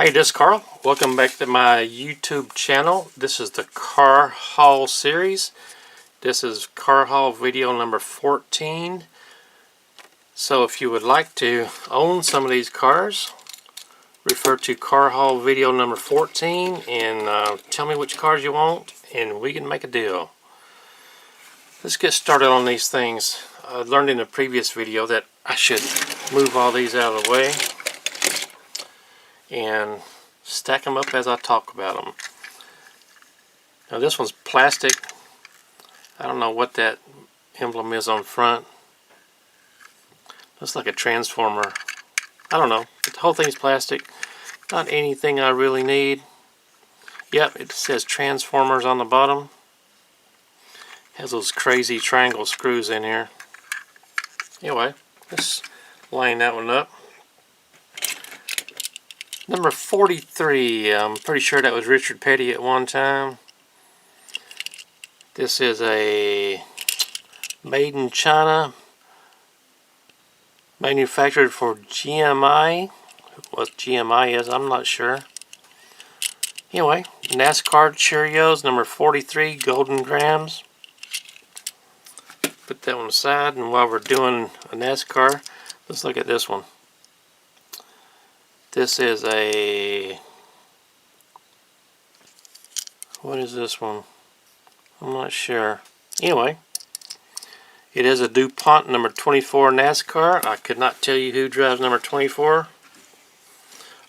Hi, this is Carl. Welcome back to my YouTube channel. This is the car haul series. This is car haul video number 14. So if you would like to own some of these cars, refer to car haul video number 14 and tell me which cars you want and we can make a deal. Let's get started on these things. I learned in a previous video that I should move all these out of the way and stack them up as I talk about them. Now this one's plastic. I don't know what that emblem is on front. Looks like a transformer. I don't know. The whole thing's plastic. Not anything I really need. Yep, it says Transformers on the bottom. Has those crazy triangle screws in here. Anyway, let's line that one up. Number 43, I'm pretty sure that was Richard Petty at one time. This is a made in China, manufactured for GMI. What GMI is, I'm not sure. Anyway, NASCAR Cheerios, number 43, Golden Grams. Put that one aside, and while we're doing a NASCAR, let's look at this one. This is a, what is this one? I'm not sure. Anyway, it is a DuPont number 24 NASCAR. I could not tell you who drives number 24.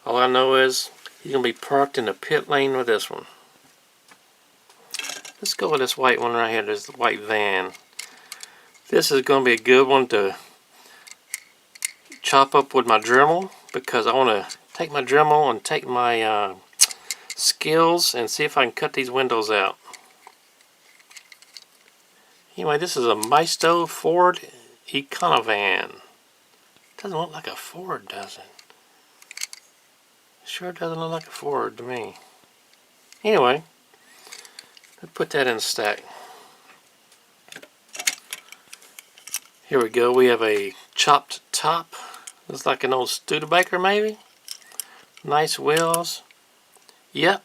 All I know is he's going to be parked in the pit lane with this one. Let's go with this white one right here, this white van. This is going to be a good one to chop up with my Dremel, because I want to take my Dremel and take my skills and see if I can cut these windows out. Anyway, this is a Maisto Ford Econovan. Doesn't look like a Ford, does it? Sure doesn't look like a Ford to me. Anyway, let's put that in the stack. Here we go. We have a chopped top. Looks like an old Studebaker maybe. Nice wheels. Yep.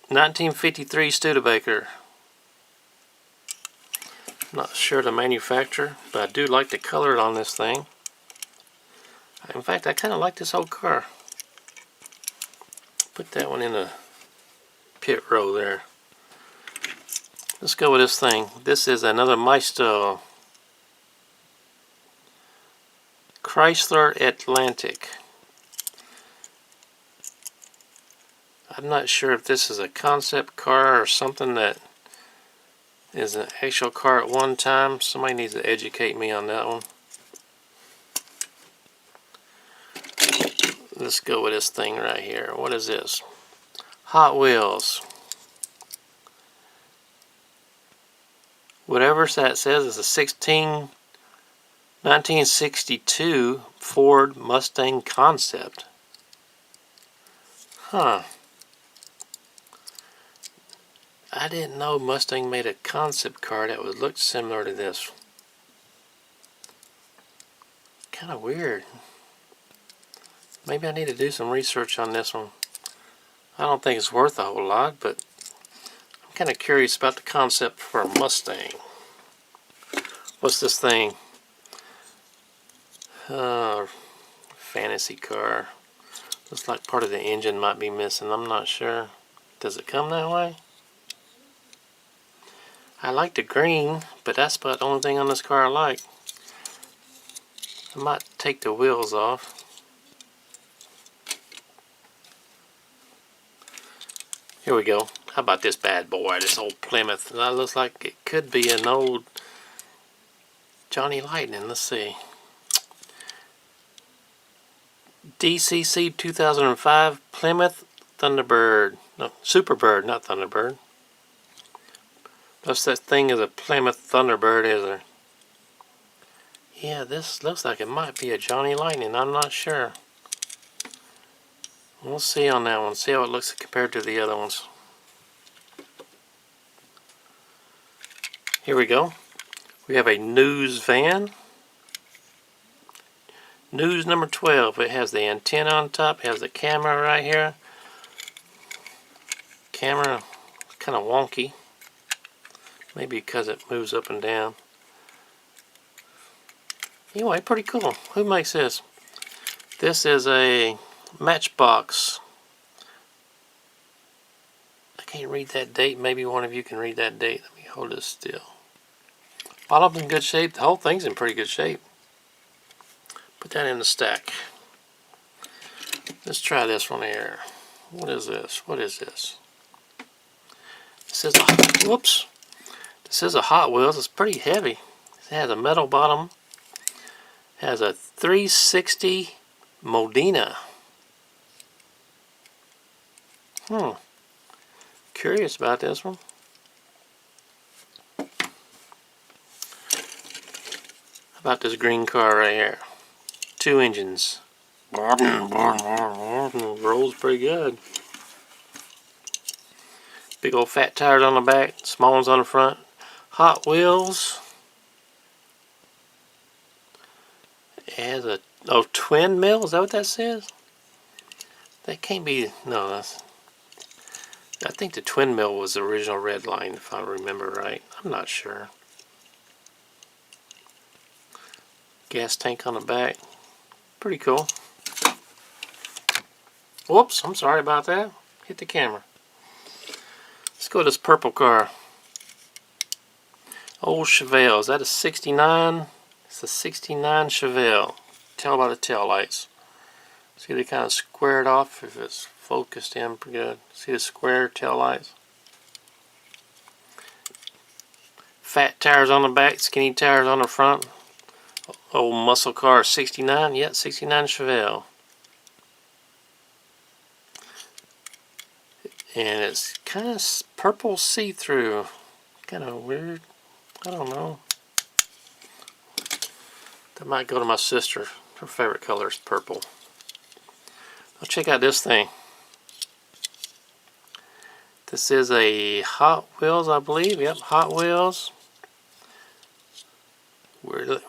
1953 Studebaker. Not sure the manufacturer, but I do like the color on this thing. In fact, I kind of like this old car. Put that one in the pit row there. Let's go with this thing. This is another Maisto Chrysler Atlantic. I'm not sure if this is a concept car or something that is an actual car at one time. Somebody needs to educate me on that one. Let's go with this thing right here. What is this? Hot Wheels. Whatever that says is a 1962 Ford Mustang concept. Huh. I didn't know Mustang made a concept car that would look similar to this. Kind of weird. Maybe I need to do some research on this one. I don't think it's worth a whole lot, but I'm kind of curious about the concept for a Mustang. What's this thing? Fantasy car. Looks like part of the engine might be missing. I'm not sure. Does it come that way? I like the green, but that's about the only thing on this car I like. I might take the wheels off. Here we go. How about this bad boy, this old Plymouth? That looks like it could be an old Johnny Lightning. Let's see. DCC 2005 Plymouth Thunderbird. No, Superbird, not Thunderbird. No such thing as a Plymouth Thunderbird, is there? Yeah, this looks like it might be a Johnny Lightning. I'm not sure. We'll see on that one. See how it looks compared to the other ones. Here we go. We have a news van. News number 12. It has the antenna on top. It has the camera right here. Camera is kind of wonky. Maybe because it moves up and down. Anyway, pretty cool. Who makes this? This is a Matchbox. I can't read that date. Maybe one of you can read that date. Let me hold this still. Bottom's in good shape. The whole thing's in pretty good shape. Put that in the stack. Let's try this one here. What is this? What is this? This is a, whoops. This is a Hot Wheels. It's pretty heavy. It has a metal bottom. It has a 360 Modena. Curious about this one. How about this green car right here? 2 engines. Rolls pretty good. Big old fat tires on the back, small ones on the front. Hot Wheels. It has a twin mill. Is that what that says? That can't be. No, that's. I think the twin mill was the original red line, if I remember right. I'm not sure. Gas tank on the back. Pretty cool. Whoops, I'm sorry about that. Hit the camera. Let's go to this purple car. Old Chevelle. Is that a 69? It's a 69 Chevelle. Tell by the tail lights. See, they kind of squared off if it's focused in pretty good. See the square tail lights? Fat tires on the back, skinny tires on the front. Old muscle car, 69. Yep, 69 Chevelle. And it's kind of purple see-through. Kind of weird. I don't know. That might go to my sister. Her favorite color is purple. Now check out this thing. This is a Hot Wheels, I believe. Yep, Hot Wheels.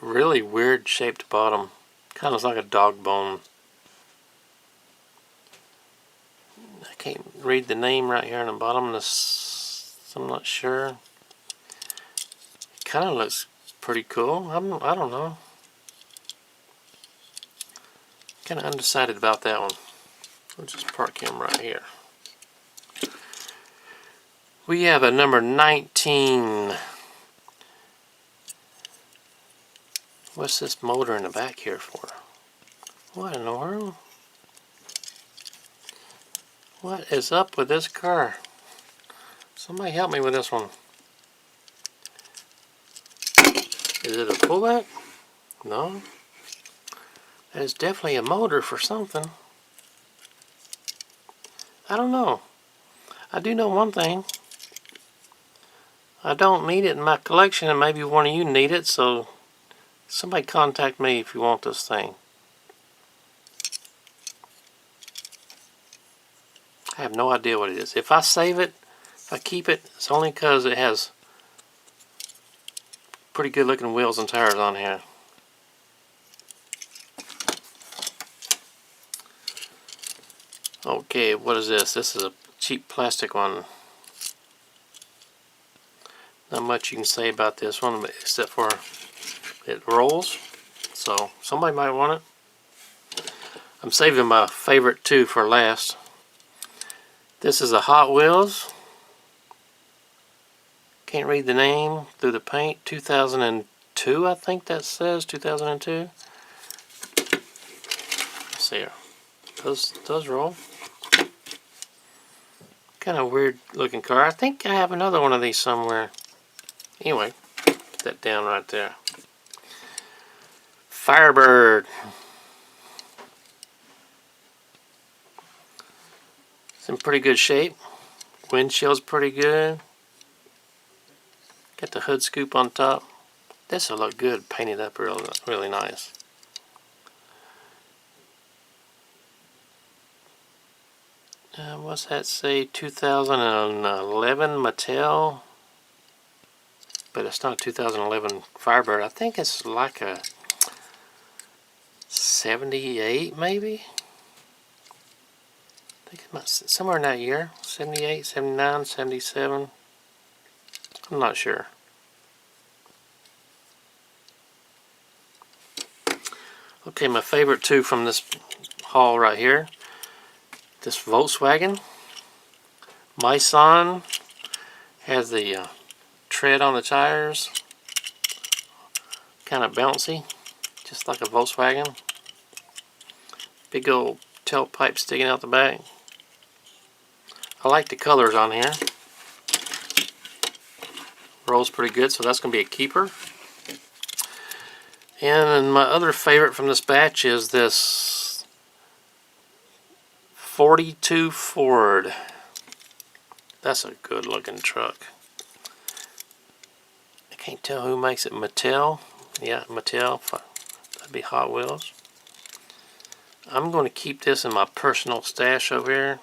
Really weird shaped bottom. Kind of looks like a dog bone. I can't read the name right here on the bottom. I'm not sure. Kind of looks pretty cool. I don't know. Kind of undecided about that one. We'll just park him right here. We have a number 19. What's this motor in the back here for? What in the world? What is up with this car? Somebody help me with this one. Is it a pullback? No. That is definitely a motor for something. I don't know. I do know one thing. I don't need it in my collection, and maybe one of you need it, so somebody contact me if you want this thing. I have no idea what it is. If I save it, if I keep it, it's only because it has pretty good looking wheels and tires on here. Okay, what is this? This is a cheap plastic one. Not much you can say about this one, except for it rolls. So somebody might want it. I'm saving my favorite two for last. This is a Hot Wheels. Can't read the name through the paint. 2002, I think that says. 2002. Let's see here. Does roll. Kind of weird looking car. I think I have another one of these somewhere. Anyway, put that down right there. Firebird. It's in pretty good shape. Windshield's pretty good. Got the hood scoop on top. This will look good painted up really nice. What's that say? 2011 Mattel. But it's not 2011 Firebird. I think it's like a 78 maybe. I think it's somewhere in that year. 78, 79, 77. I'm not sure. Okay, my favorite two from this haul right here. This Volkswagen Maisto has the tread on the tires. Kind of bouncy, just like a Volkswagen. Big old tailpipe sticking out the back. I like the colors on here. Rolls pretty good, so that's going to be a keeper. And my other favorite from this batch is this 42 Ford. That's a good looking truck. I can't tell who makes it. Mattel. Yeah, Mattel. That'd be Hot Wheels. I'm going to keep this in my personal stash over here.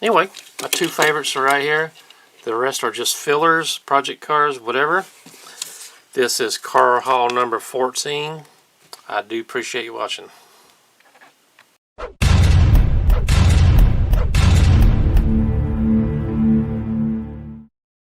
Anyway, my two favorites are right here. The rest are just fillers, project cars, whatever. This is car haul number 14. I do appreciate you watching.